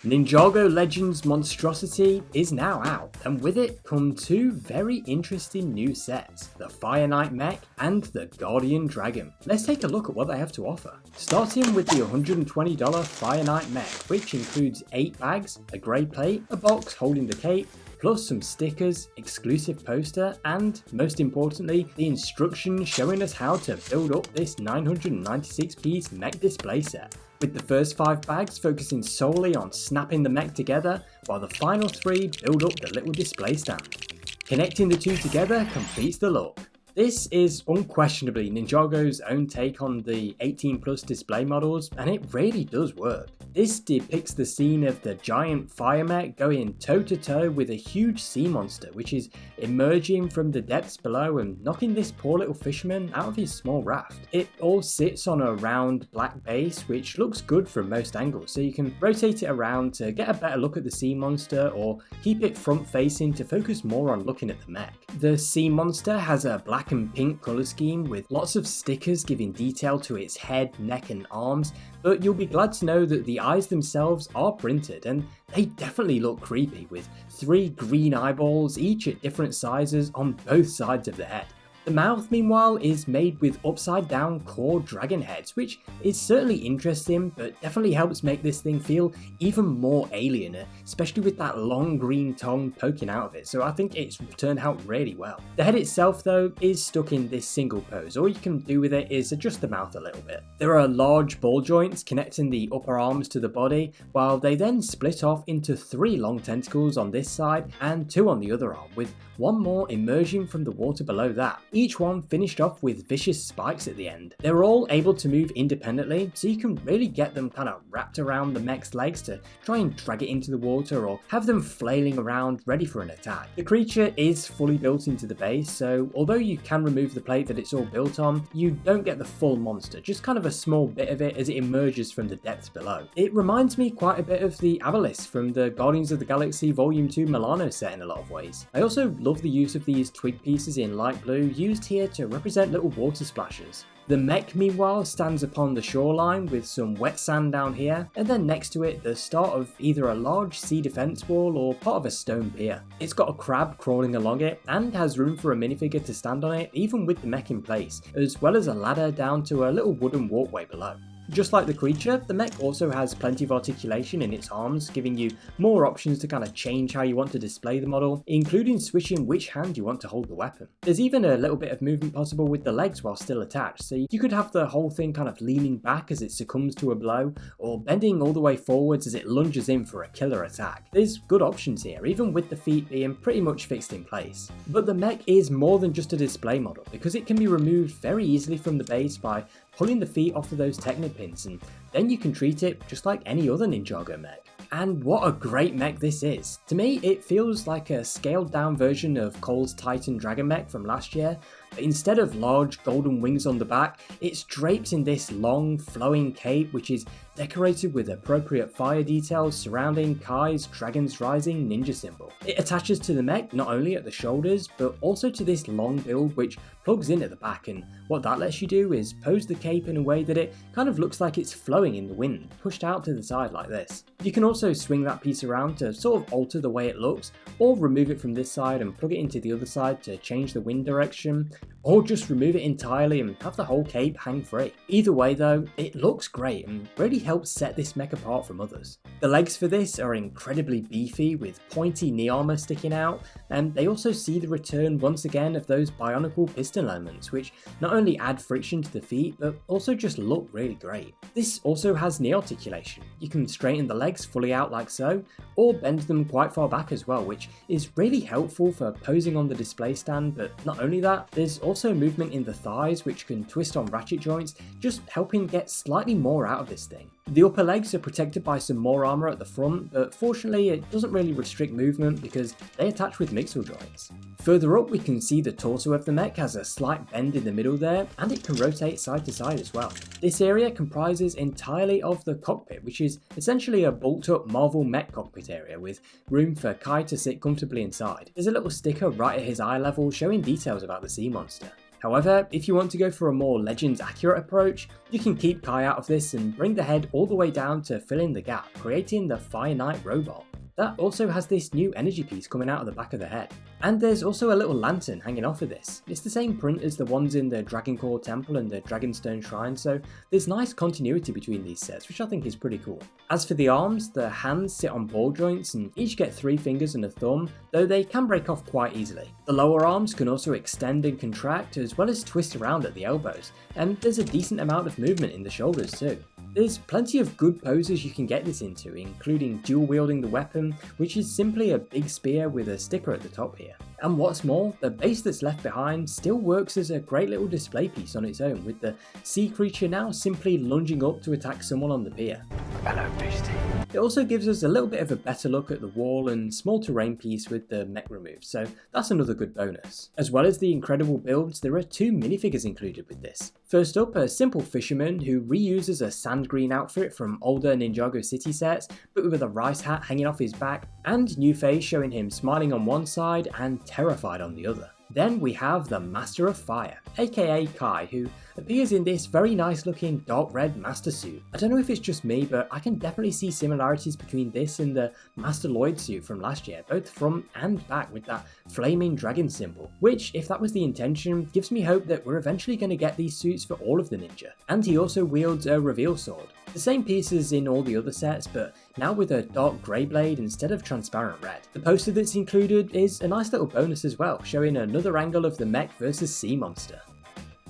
Ninjago Legends Monstrosity is now out, and with it come two very interesting new sets, the Fire Knight Mech and the Guardian Dragon. Let's take a look at what they have to offer. Starting with the $120 Fire Knight Mech, which includes 8 bags, a grey plate, a box holding the cape, plus some stickers, exclusive poster, and most importantly, the instructions showing us how to build up this 996 piece mech display set. With the first 5 bags focusing solely on snapping the mech together, while the final 3 build up the little display stand. Connecting the two together completes the look. This is unquestionably Ninjago's own take on the 18 plus display models, and it really does work. This depicts the scene of the giant Fire Mech going toe to toe with a huge sea monster which is emerging from the depths below and knocking this poor little fisherman out of his small raft. It all sits on a round black base which looks good from most angles, so you can rotate it around to get a better look at the sea monster or keep it front facing to focus more on looking at the mech. The sea monster has a black and pink colour scheme with lots of stickers giving detail to its head, neck and arms, but you'll be glad to know that the eyes themselves are printed and they definitely look creepy, with 3 green eyeballs each at different sizes on both sides of the head. The mouth, meanwhile, is made with upside down core dragon heads, which is certainly interesting, but definitely helps make this thing feel even more alien, especially with that long green tongue poking out of it, so I think it's turned out really well. The head itself, though, is stuck in this single pose. All you can do with it is adjust the mouth a little bit. There are large ball joints connecting the upper arms to the body, while they then split off into 3 long tentacles on this side and 2 on the other arm, with 1 more emerging from the water below that. Each one finished off with vicious spikes at the end. They're all able to move independently, so you can really get them kind of wrapped around the mech's legs to try and drag it into the water or have them flailing around ready for an attack. The creature is fully built into the base, so although you can remove the plate that it's all built on, you don't get the full monster, just kind of a small bit of it as it emerges from the depths below. It reminds me quite a bit of the Avalys from the Guardians of the Galaxy Volume 2 Milano set in a lot of ways. I also love the use of these twig pieces in light blue used here to represent little water splashes. The mech, meanwhile, stands upon the shoreline with some wet sand down here, and then next to it the start of either a large sea defense wall or part of a stone pier. It's got a crab crawling along it and has room for a minifigure to stand on it, even with the mech in place, as well as a ladder down to a little wooden walkway below. Just like the creature, the mech also has plenty of articulation in its arms, giving you more options to kind of change how you want to display the model, including switching which hand you want to hold the weapon. There's even a little bit of movement possible with the legs while still attached, so you could have the whole thing kind of leaning back as it succumbs to a blow, or bending all the way forwards as it lunges in for a killer attack. There's good options here, even with the feet being pretty much fixed in place. But the mech is more than just a display model, because it can be removed very easily from the base by pulling the feet off of those Techno pins, and then you can treat it just like any other Ninjago mech. And what a great mech this is. To me, it feels like a scaled down version of Cole's Titan Dragon mech from last year, but instead of large golden wings on the back, it's draped in this long flowing cape which is decorated with appropriate fire details surrounding Kai's Dragon's Rising ninja symbol. It attaches to the mech not only at the shoulders, but also to this long build which plugs in at the back, and what that lets you do is pose the cape in a way that it kind of looks like it's flowing in the wind, pushed out to the side like this. You can also swing that piece around to sort of alter the way it looks, or remove it from this side and plug it into the other side to change the wind direction, or just remove it entirely and have the whole cape hang free. Either way though, it looks great and really helps set this mech apart from others. The legs for this are incredibly beefy with pointy knee armour sticking out, and they also see the return once again of those bionicle piston elements which not only add friction to the feet but also just look really great. This also has knee articulation. You can straighten the legs fully out like so, or bend them quite far back as well, which is really helpful for posing on the display stand, but not only that, there's also movement in the thighs which can twist on ratchet joints, just helping get slightly more out of this thing. The upper legs are protected by some more armour at the front, but fortunately it doesn't really restrict movement because they attach with mixel joints. Further up we can see the torso of the mech has a slight bend in the middle there, and it can rotate side to side as well. This area comprises entirely of the cockpit, which is essentially a bulked up Marvel mech cockpit area with room for Kai to sit comfortably inside. There's a little sticker right at his eye level showing details about the sea monster. However, if you want to go for a more Legends accurate approach, you can keep Kai out of this and bring the head all the way down to fill in the gap, creating the Fire Knight robot. That also has this new energy piece coming out of the back of the head. And there's also a little lantern hanging off of this. It's the same print as the ones in the Dragon Core Temple and the Dragonstone Shrine, so there's nice continuity between these sets, which I think is pretty cool. As for the arms, the hands sit on ball joints and each get 3 fingers and a thumb, though they can break off quite easily. The lower arms can also extend and contract, as well as twist around at the elbows, and there's a decent amount of movement in the shoulders too. There's plenty of good poses you can get this into, including dual wielding the weapon, which is simply a big spear with a sticker at the top here. And what's more, the base that's left behind still works as a great little display piece on its own, with the sea creature now simply lunging up to attack someone on the pier. Hello, beastie. It also gives us a little bit of a better look at the wall and small terrain piece with the mech removed, so that's another good bonus. As well as the incredible builds, there are 2 minifigures included with this. First up, a simple fisherman who reuses a sand green outfit from older Ninjago City sets, but with a rice hat hanging off his back, and new face showing him smiling on one side and terrified on the other. Then we have the Master of Fire, aka Kai, who appears in this very nice looking dark red master suit. I don't know if it's just me, but I can definitely see similarities between this and the Master Lloyd suit from last year, both front and back with that flaming dragon symbol, which, if that was the intention, gives me hope that we're eventually going to get these suits for all of the ninja. And he also wields a reveal sword. The same piece as in all the other sets, but now with a dark grey blade instead of transparent red. The poster that's included is a nice little bonus as well, showing another angle of the mech versus sea monster.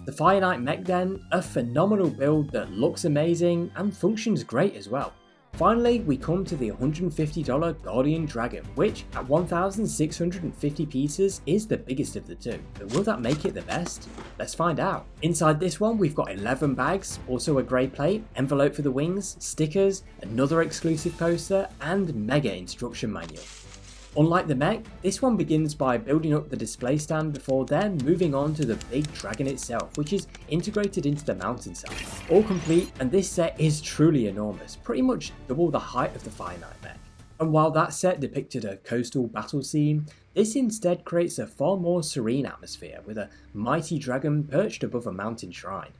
The Fireite Mech then, a phenomenal build that looks amazing and functions great as well. Finally, we come to the $150 Guardian Dragon, which at 1,650 pieces is the biggest of the two. But will that make it the best? Let's find out. Inside this one, we've got 11 bags, also a grey plate, envelope for the wings, stickers, another exclusive poster, and mega instruction manual. Unlike the mech, this one begins by building up the display stand before then moving on to the big dragon itself, which is integrated into the mountainside. All complete, and this set is truly enormous, pretty much double the height of the Fire Knight Mech. And while that set depicted a coastal battle scene, this instead creates a far more serene atmosphere with a mighty dragon perched above a mountain shrine.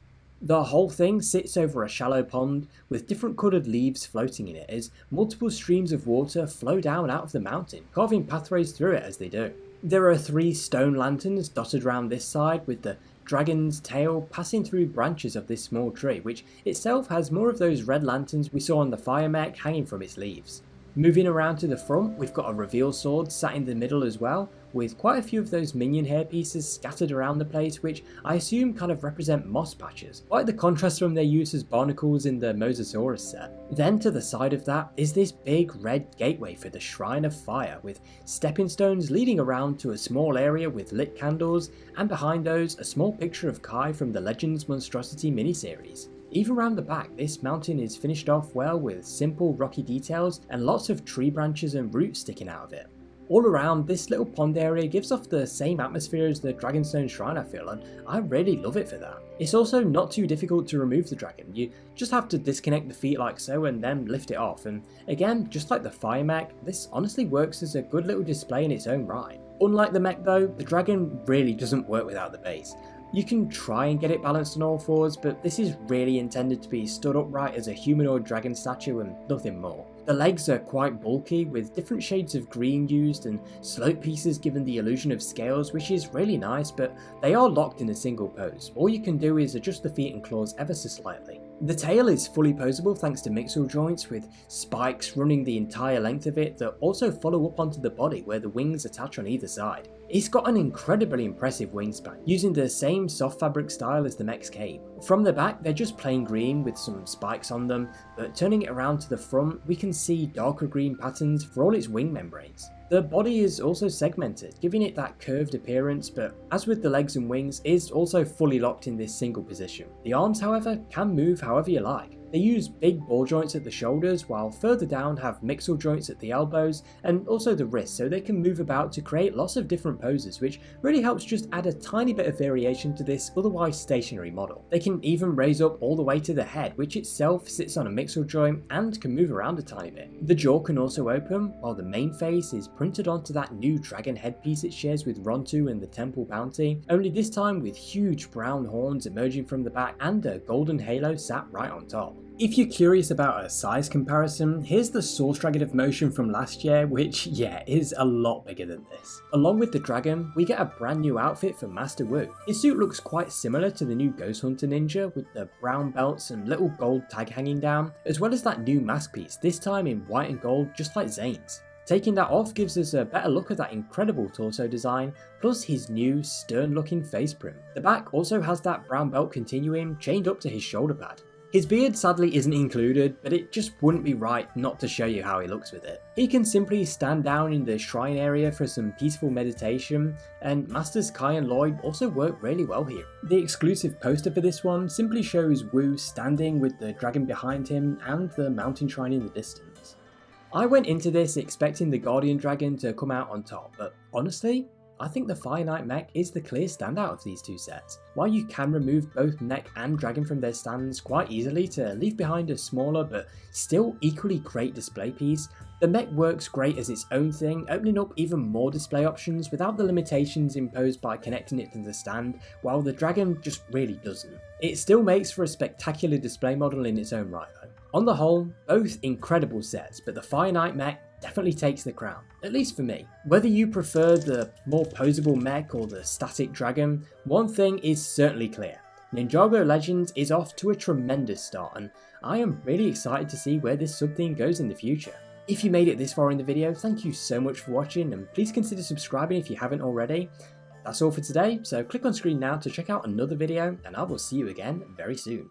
The whole thing sits over a shallow pond with different coloured leaves floating in it as multiple streams of water flow down out of the mountain, carving pathways through it as they do. There are 3 stone lanterns dotted around this side with the dragon's tail passing through branches of this small tree, which itself has more of those red lanterns we saw on the Fire Mech hanging from its leaves. Moving around to the front, we've got a reveal sword sat in the middle as well, with quite a few of those minion hair pieces scattered around the place, which I assume kind of represent moss patches, quite the contrast from their use as barnacles in the Mosasaurus set. Then to the side of that is this big red gateway for the Shrine of Fire, with stepping stones leading around to a small area with lit candles, and behind those a small picture of Kai from the Legends Monstrosity miniseries. Even around the back, this mountain is finished off well with simple rocky details and lots of tree branches and roots sticking out of it. All around, this little pond area gives off the same atmosphere as the Dragonstone Shrine, I feel, and I really love it for that. It's also not too difficult to remove the dragon. You just have to disconnect the feet like so and then lift it off, and again, just like the Fire Mech, this honestly works as a good little display in its own right. Unlike the mech though, the dragon really doesn't work without the base. You can try and get it balanced on all fours, but this is really intended to be stood upright as a humanoid dragon statue and nothing more. The legs are quite bulky, with different shades of green used and slope pieces given the illusion of scales, which is really nice, but they are locked in a single pose. All you can do is adjust the feet and claws ever so slightly. The tail is fully posable thanks to mixel joints with spikes running the entire length of it that also follow up onto the body where the wings attach on either side. It's got an incredibly impressive wingspan, using the same soft fabric style as the mech's cape. From the back, they're just plain green with some spikes on them, but turning it around to the front, we can see darker green patterns for all its wing membranes. The body is also segmented, giving it that curved appearance, but as with the legs and wings, is also fully locked in this single position. The arms, however, can move however you like. They use big ball joints at the shoulders, while further down have mixel joints at the elbows and also the wrists, so they can move about to create lots of different poses, which really helps just add a tiny bit of variation to this otherwise stationary model. They can even raise up all the way to the head, which itself sits on a mixel joint and can move around a tiny bit. The jaw can also open, while the main face is printed onto that new dragon headpiece it shares with Rontu and the Temple Bounty, only this time with huge brown horns emerging from the back and a golden halo sat right on top. If you're curious about a size comparison, here's the Source Dragon of Motion from last year, which is a lot bigger than this. Along with the dragon, we get a brand new outfit for Master Wu. His suit looks quite similar to the new Ghost Hunter Ninja, with the brown belts and little gold tag hanging down, as well as that new mask piece, this time in white and gold just like Zane's. Taking that off gives us a better look at that incredible torso design, plus his new stern looking face print. The back also has that brown belt continuing, chained up to his shoulder pad. His beard sadly isn't included, but it just wouldn't be right not to show you how he looks with it. He can simply stand down in the shrine area for some peaceful meditation, and Masters Kai and Lloyd also work really well here. The exclusive poster for this one simply shows Wu standing with the dragon behind him and the mountain shrine in the distance. I went into this expecting the Guardian Dragon to come out on top, but honestly, I think the Fire Knight Mech is the clear standout of these two sets. While you can remove both Mech and Dragon from their stands quite easily to leave behind a smaller but still equally great display piece, the Mech works great as its own thing, opening up even more display options without the limitations imposed by connecting it to the stand, while the Dragon just really doesn't. It still makes for a spectacular display model in its own right though. On the whole, both incredible sets, but the Fire Knight Mech definitely takes the crown, at least for me. Whether you prefer the more posable mech or the static dragon, one thing is certainly clear. Ninjago Legends is off to a tremendous start, and I am really excited to see where this sub-theme goes in the future. If you made it this far in the video, thank you so much for watching, and please consider subscribing if you haven't already. That's all for today, so click on screen now to check out another video, and I will see you again very soon.